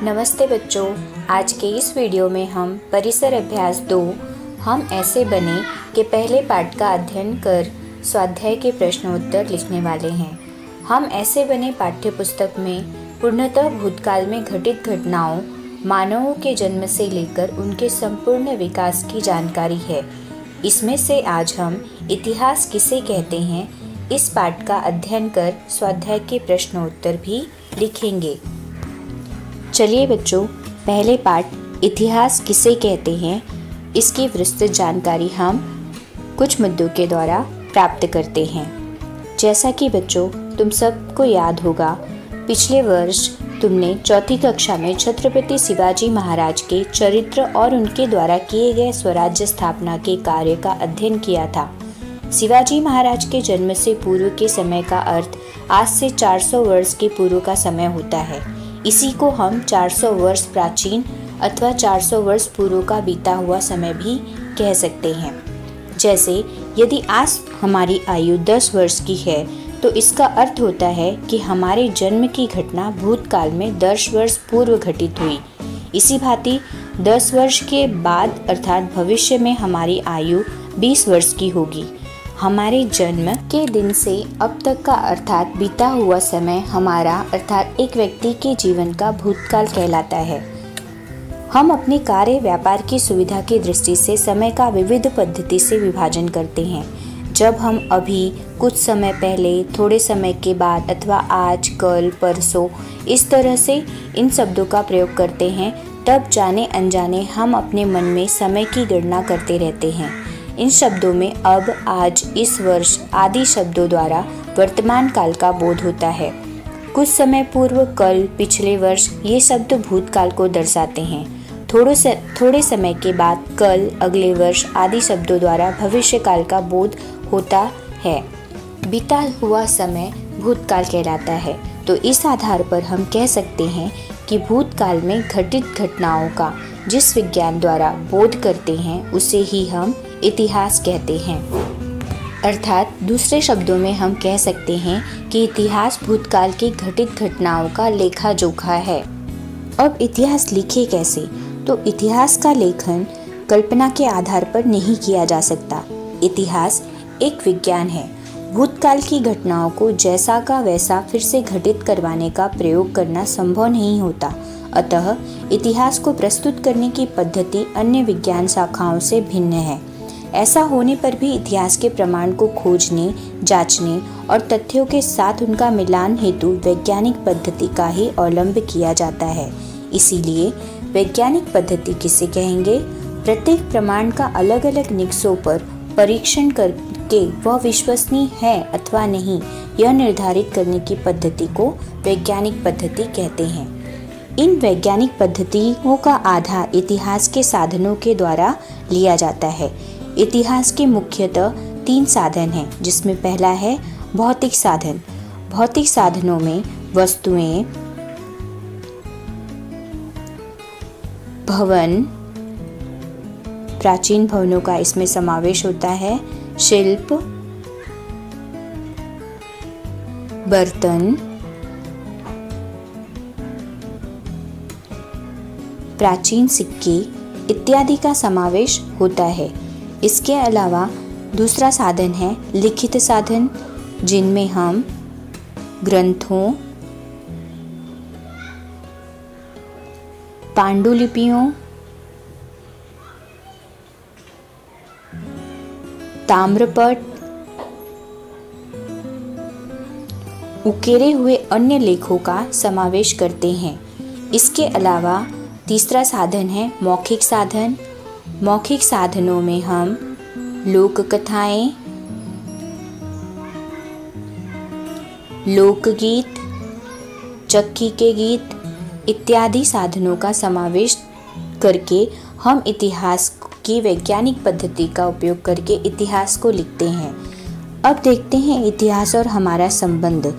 नमस्ते बच्चों, आज के इस वीडियो में हम परिसर अभ्यास 2 हम ऐसे बने के पहले पाठ का अध्ययन कर स्वाध्याय के प्रश्नोत्तर लिखने वाले हैं। हम ऐसे बने पाठ्य पुस्तक में पूर्णतः भूतकाल में घटित घटनाओं, मानवों के जन्म से लेकर उनके संपूर्ण विकास की जानकारी है। इसमें से आज हम इतिहास किसे कहते हैं इस पाठ का अध्ययन कर स्वाध्याय के प्रश्नोत्तर भी लिखेंगे। चलिए बच्चों, पहले पाठ इतिहास किसे कहते हैं इसकी विस्तृत जानकारी हम कुछ मुद्दों के द्वारा प्राप्त करते हैं। जैसा कि बच्चों तुम सबको याद होगा, पिछले वर्ष तुमने चौथी कक्षा में छत्रपति शिवाजी महाराज के चरित्र और उनके द्वारा किए गए स्वराज्य स्थापना के कार्य का अध्ययन किया था। शिवाजी महाराज के जन्म से पूर्व के समय का अर्थ आज से 400 वर्ष के पूर्व का समय होता है। इसी को हम 400 वर्ष प्राचीन अथवा 400 वर्ष पूर्व का बीता हुआ समय भी कह सकते हैं। जैसे यदि आज हमारी आयु 10 वर्ष की है तो इसका अर्थ होता है कि हमारे जन्म की घटना भूतकाल में 10 वर्ष पूर्व घटित हुई। इसी भांति 10 वर्ष के बाद अर्थात भविष्य में हमारी आयु 20 वर्ष की होगी। हमारे जन्म के दिन से अब तक का अर्थात बीता हुआ समय हमारा अर्थात एक व्यक्ति के जीवन का भूतकाल कहलाता है। हम अपने कार्य व्यापार की सुविधा की दृष्टि से समय का विविध पद्धति से विभाजन करते हैं। जब हम अभी, कुछ समय पहले, थोड़े समय के बाद अथवा आज, कल, परसों इस तरह से इन शब्दों का प्रयोग करते हैं, तब जाने अनजाने हम अपने मन में समय की गणना करते रहते हैं। इन शब्दों में अब, आज, इस वर्ष आदि शब्दों द्वारा वर्तमान काल का बोध होता है। कुछ समय पूर्व, कल, पिछले वर्ष ये शब्द भूतकाल को दर्शाते हैं। थोड़े समय के बाद कल, अगले वर्ष आदि शब्दों द्वारा भविष्य काल का बोध होता है। बीता हुआ समय भूतकाल कहलाता है। तो इस आधार पर हम कह सकते हैं कि भूतकाल में घटित घटनाओं का जिस विज्ञान द्वारा बोध करते हैं उसे ही हम इतिहास कहते हैं। अर्थात दूसरे शब्दों में हम कह सकते हैं कि इतिहास भूतकाल की घटित घटनाओं का लेखा जोखा है। अब इतिहास लिखे कैसे? तो इतिहास का लेखन कल्पना के आधार पर नहीं किया जा सकता। इतिहास एक विज्ञान है। भूतकाल की घटनाओं को जैसा का वैसा फिर से घटित करवाने का प्रयोग करना संभव नहीं होता। अतः इतिहास को प्रस्तुत करने की पद्धति अन्य विज्ञान शाखाओं से भिन्न है। ऐसा होने पर भी इतिहास के प्रमाण को खोजने, जांचने और तथ्यों के साथ उनका मिलान हेतु वैज्ञानिक पद्धति का ही अवलंब किया जाता है। इसीलिए वैज्ञानिक पद्धति किसे कहेंगे? प्रत्येक प्रमाण का अलग अलग निकषों पर परीक्षण करके वह विश्वसनीय है अथवा नहीं, यह निर्धारित करने की पद्धति को वैज्ञानिक पद्धति कहते हैं। इन वैज्ञानिक पद्धतियों का आधार इतिहास के साधनों के द्वारा लिया जाता है। इतिहास के मुख्यतः 3 साधन हैं, जिसमें पहला है भौतिक साधन। भौतिक साधनों में वस्तुएं, भवन, प्राचीन भवनों का इसमें समावेश होता है, शिल्प, बर्तन, प्राचीन सिक्के इत्यादि का समावेश होता है। इसके अलावा दूसरा साधन है लिखित साधन, जिनमें हम ग्रंथों, पांडुलिपियों, ताम्रपट, उकेरे हुए अन्य लेखों का समावेश करते हैं। इसके अलावा तीसरा साधन है मौखिक साधन। मौखिक साधनों में हम लोक कथाएं, लोकगीत, चक्की के गीत इत्यादि साधनों का समावेश करके हम इतिहास की वैज्ञानिक पद्धति का उपयोग करके इतिहास को लिखते हैं। अब देखते हैं इतिहास और हमारा संबंध।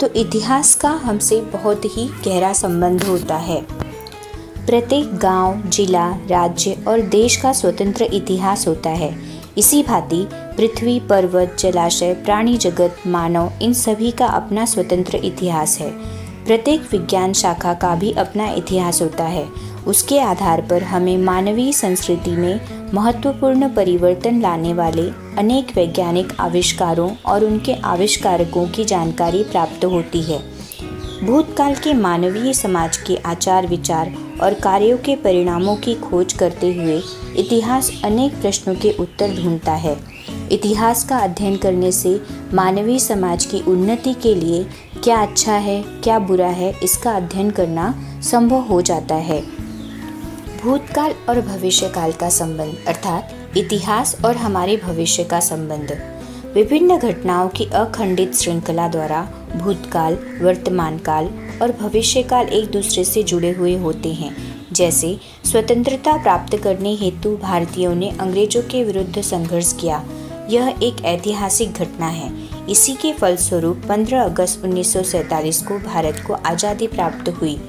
तो इतिहास का हमसे बहुत ही गहरा संबंध होता है। प्रत्येक गांव, जिला, राज्य और देश का स्वतंत्र इतिहास होता है। इसी भांति पृथ्वी, पर्वत, जलाशय, प्राणी जगत, मानव इन सभी का अपना स्वतंत्र इतिहास है। प्रत्येक विज्ञान शाखा का भी अपना इतिहास होता है। उसके आधार पर हमें मानवीय संस्कृति में महत्वपूर्ण परिवर्तन लाने वाले अनेक वैज्ञानिक आविष्कारों और उनके आविष्कारकों की जानकारी प्राप्त होती है। भूतकाल के मानवीय समाज के आचार विचार और कार्यों के परिणामों की खोज करते हुए इतिहास अनेक प्रश्नों के उत्तर ढूंढता है। इतिहास का अध्ययन करने से मानवीय समाज की उन्नति के लिए क्या अच्छा है, क्या बुरा है, इसका अध्ययन करना संभव हो जाता है। भूतकाल और भविष्यकाल का संबंध अर्थात इतिहास और हमारे भविष्य का संबंध। विभिन्न घटनाओं की अखंडित श्रृंखला द्वारा भूतकाल, वर्तमान काल और भविष्यकाल एक दूसरे से जुड़े हुए होते हैं। जैसे स्वतंत्रता प्राप्त करने हेतु भारतीयों ने अंग्रेजों के विरुद्ध संघर्ष किया, यह एक ऐतिहासिक घटना है। इसी के फलस्वरूप 15 अगस्त 1947 को भारत को आज़ादी प्राप्त हुई।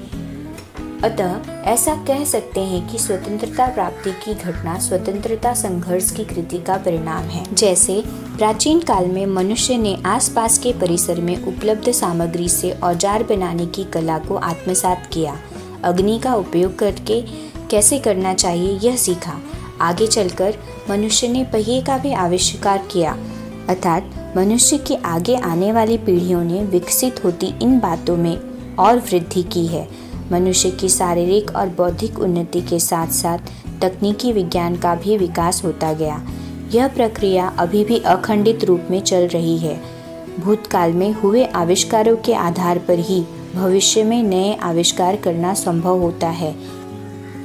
अतः ऐसा कह सकते हैं कि स्वतंत्रता प्राप्ति की घटना स्वतंत्रता संघर्ष की कृति का परिणाम है। जैसे प्राचीन काल में मनुष्य ने आसपास के परिसर में उपलब्ध सामग्री से औजार बनाने की कला को आत्मसात किया, अग्नि का उपयोग करके कैसे करना चाहिए यह सीखा। आगे चलकर मनुष्य ने पहिए का भी आविष्कार किया, अर्थात मनुष्य की आगे आने वाली पीढ़ियों ने विकसित होती इन बातों में और वृद्धि की है। मनुष्य की शारीरिक और बौद्धिक उन्नति के साथ साथ तकनीकी विज्ञान का भी विकास होता गया। यह प्रक्रिया अभी भी अखंडित रूप में चल रही है। भूतकाल में हुए आविष्कारों के आधार पर ही भविष्य में नए आविष्कार करना संभव होता है।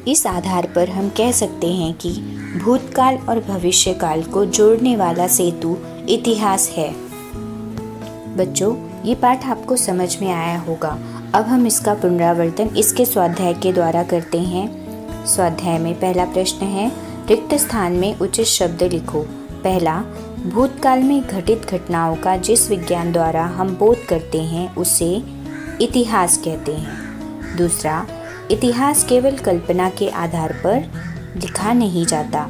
इस आधार पर हम कह सकते हैं कि भूतकाल और भविष्यकाल को जोड़ने वाला सेतु इतिहास है। बच्चों, ये पाठ आपको समझ में आया होगा। अब हम इसका पुनरावर्तन इसके स्वाध्याय के द्वारा करते हैं। स्वाध्याय में पहला प्रश्न है, रिक्त स्थान में उचित शब्द लिखो। पहला, भूतकाल में घटित घटनाओं का जिस विज्ञान द्वारा हम बोध करते हैं उसे इतिहास कहते हैं। दूसरा, इतिहास केवल कल्पना के आधार पर लिखा नहीं जाता।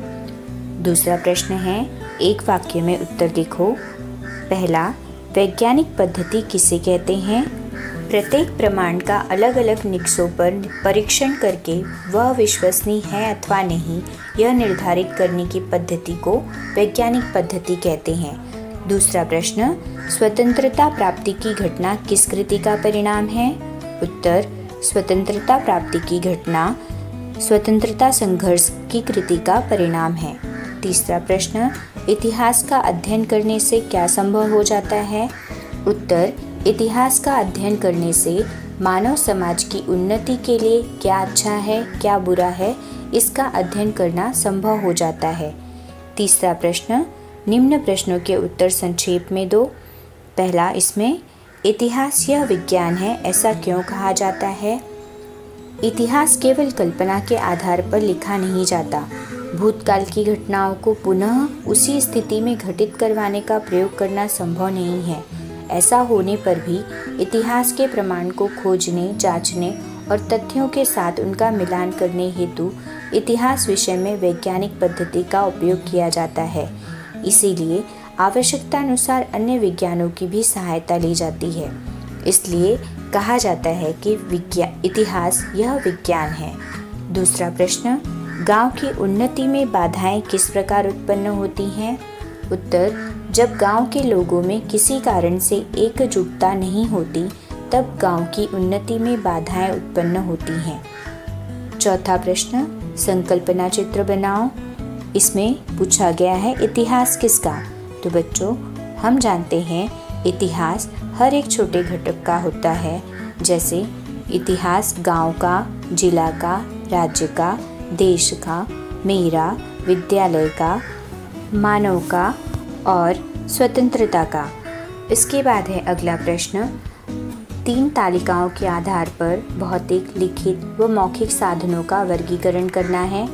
दूसरा प्रश्न है, एक वाक्य में उत्तर लिखो। पहला, वैज्ञानिक पद्धति किसे कहते हैं? प्रत्येक प्रमाण का अलग अलग निकषों पर परीक्षण करके वह विश्वसनीय है अथवा नहीं, यह निर्धारित करने की पद्धति को वैज्ञानिक पद्धति कहते हैं। दूसरा प्रश्न, स्वतंत्रता प्राप्ति की घटना किस कृति का परिणाम है? उत्तर, स्वतंत्रता प्राप्ति की घटना स्वतंत्रता संघर्ष की कृति का परिणाम है। तीसरा प्रश्न, इतिहास का अध्ययन करने से क्या संभव हो जाता है? उत्तर, इतिहास का अध्ययन करने से मानव समाज की उन्नति के लिए क्या अच्छा है, क्या बुरा है, इसका अध्ययन करना संभव हो जाता है। तीसरा प्रश्न, निम्न प्रश्नों के उत्तर संक्षेप में दो। पहला, इसमें इतिहास यह विज्ञान है, ऐसा क्यों कहा जाता है? इतिहास केवल कल्पना के आधार पर लिखा नहीं जाता। भूतकाल की घटनाओं को पुनः उसी स्थिति में घटित करवाने का प्रयोग करना संभव नहीं है। ऐसा होने पर भी इतिहास के प्रमाण को खोजने, जांचने और तथ्यों के साथ उनका मिलान करने हेतु इतिहास विषय में वैज्ञानिक पद्धति का उपयोग किया जाता है। इसीलिए आवश्यकता अनुसार अन्य विज्ञानों की भी सहायता ली जाती है। इसलिए कहा जाता है कि इतिहास यह विज्ञान है। दूसरा प्रश्न, गांव की उन्नति में बाधाएं किस प्रकार उत्पन्न होती हैं? उत्तर, जब गांव के लोगों में किसी कारण से एकजुटता नहीं होती तब गांव की उन्नति में बाधाएं उत्पन्न होती हैं। चौथा प्रश्न, संकल्पना चित्र बनाओ। इसमें पूछा गया है इतिहास किसका? तो बच्चों, हम जानते हैं इतिहास हर एक छोटे घटक का होता है। जैसे इतिहास गांव का, जिला का, राज्य का, देश का, मेरा, विद्यालय का, मानव का और स्वतंत्रता का। इसके बाद है अगला प्रश्न, 3 तालिकाओं के आधार पर भौतिक, लिखित व मौखिक साधनों का वर्गीकरण करना है,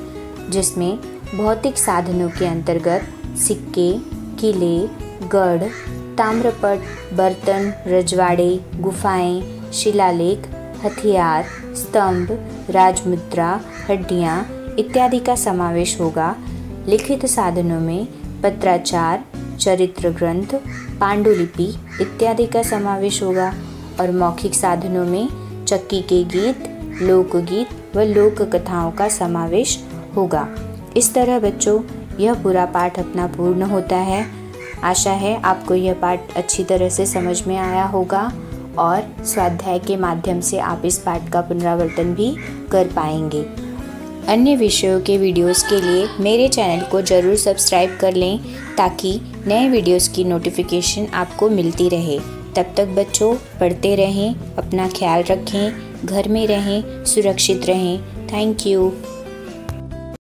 जिसमें भौतिक साधनों के अंतर्गत सिक्के, किले, गढ़, ताम्रपट, बर्तन, रजवाड़े, गुफाएं, शिलालेख, हथियार, स्तंभ, राजमुद्रा, हड्डियां इत्यादि का समावेश होगा। लिखित साधनों में पत्राचार, चरित्र ग्रंथ, पांडुलिपि इत्यादि का समावेश होगा और मौखिक साधनों में चक्की के गीत, लोकगीत व लोक कथाओं का समावेश होगा। इस तरह बच्चों यह पूरा पाठ अपना पूर्ण होता है। आशा है आपको यह पाठ अच्छी तरह से समझ में आया होगा और स्वाध्याय के माध्यम से आप इस पाठ का पुनरावर्तन भी कर पाएंगे। अन्य विषयों के वीडियोस के लिए मेरे चैनल को ज़रूर सब्सक्राइब कर लें ताकि नए वीडियोस की नोटिफिकेशन आपको मिलती रहे। तब तक बच्चों पढ़ते रहें, अपना ख्याल रखें, घर में रहें, सुरक्षित रहें। Thank you.